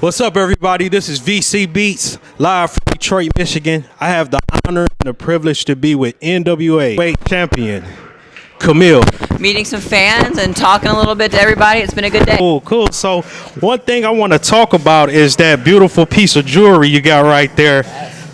What's up, everybody? This is VCBEATS, live from Detroit, Michigan. I have the honor and the privilege to be with NWA champion, Kamille. Meeting some fans and talking a little bit to everybody. It's been a good day. Cool. So one thing I want to talk about is that beautiful piece of jewelry you got right there.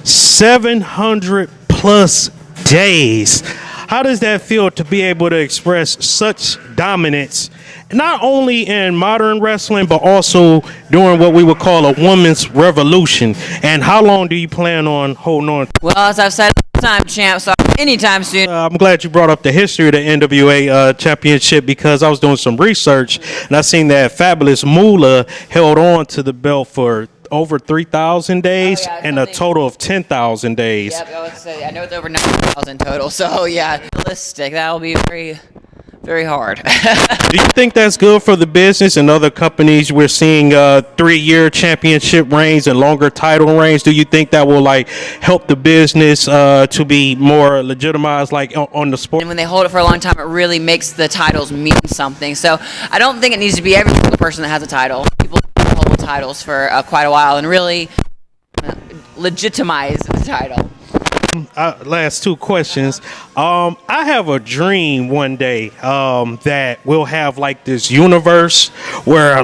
700 plus days. How does that feel to be able to express such dominance, not only in modern wrestling, but also during what we would call a women's revolution? And how long do you plan on holding on? Well, as I've said last time, champ, so anytime soon. I'm glad you brought up the history of the NWA championship, because I was doing some research and I seen that Fabulous Moolah held on to the belt for over 3,000 days and a total of 10,000 days. Yep, I know it's over 9,000 total. So yeah, realistic. That'll be very, very hard. Do you think that's good for the business and other companies? We're seeing 3-year championship reigns and longer title reigns. Do you think that will help the business to be more legitimized on the sport? And when they hold it for a long time, it really makes the titles mean something. So I don't think it needs to be every single person that has a title. People hold titles for quite a while and really legitimize the title. Last two questions. I have a dream one day that we'll have this universe where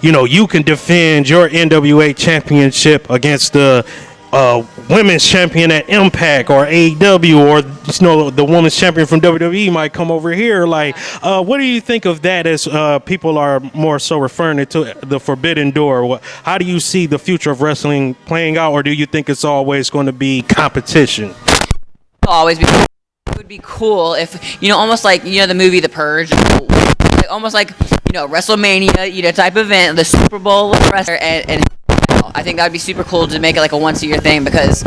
you can defend your NWA championship against the women's champion at Impact or AEW, or the women's champion from WWE might come over here. What do you think of that, as people are more so referring to the forbidden door? How do you see the future of wrestling playing out, or do you think it's always going to be competition? Always be. It would be cool if almost like the movie The Purge, almost like WrestleMania type event, the Super Bowl wrestler, and I think that would be super cool to make it like a once-a-year thing, because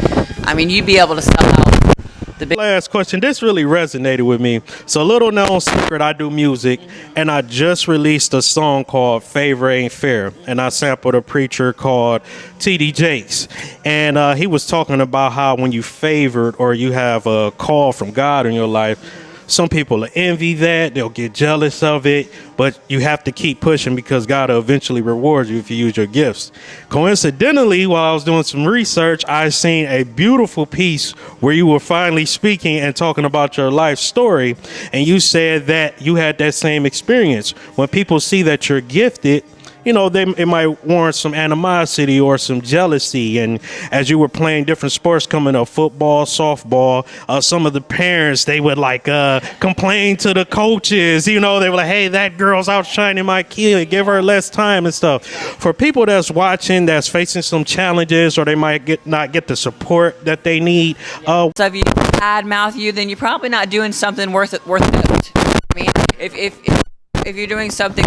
you'd be able to sell out the big. Last question. This really resonated with me. So, little known secret, I do music, and I just released a song called Favor Ain't Fair, and I sampled a preacher called T.D. Jakes, and he was talking about how when you favored or you have a call from God in your life, some people envy that, they'll get jealous of it, but you have to keep pushing because God will eventually reward you if you use your gifts. Coincidentally, while I was doing some research, I seen a beautiful piece where you were finally speaking and talking about your life story, and you said that you had that same experience. When people see that you're gifted, it might warrant some animosity or some jealousy. And as you were playing different sports coming up, football, softball, some of the parents, they would complain to the coaches. They were like, hey, that girl's outshining my kid, give her less time and stuff. For people that's watching, that's facing some challenges, or they might not get the support that they need. So if you badmouth you, then you're probably not doing something worth it. If you're doing something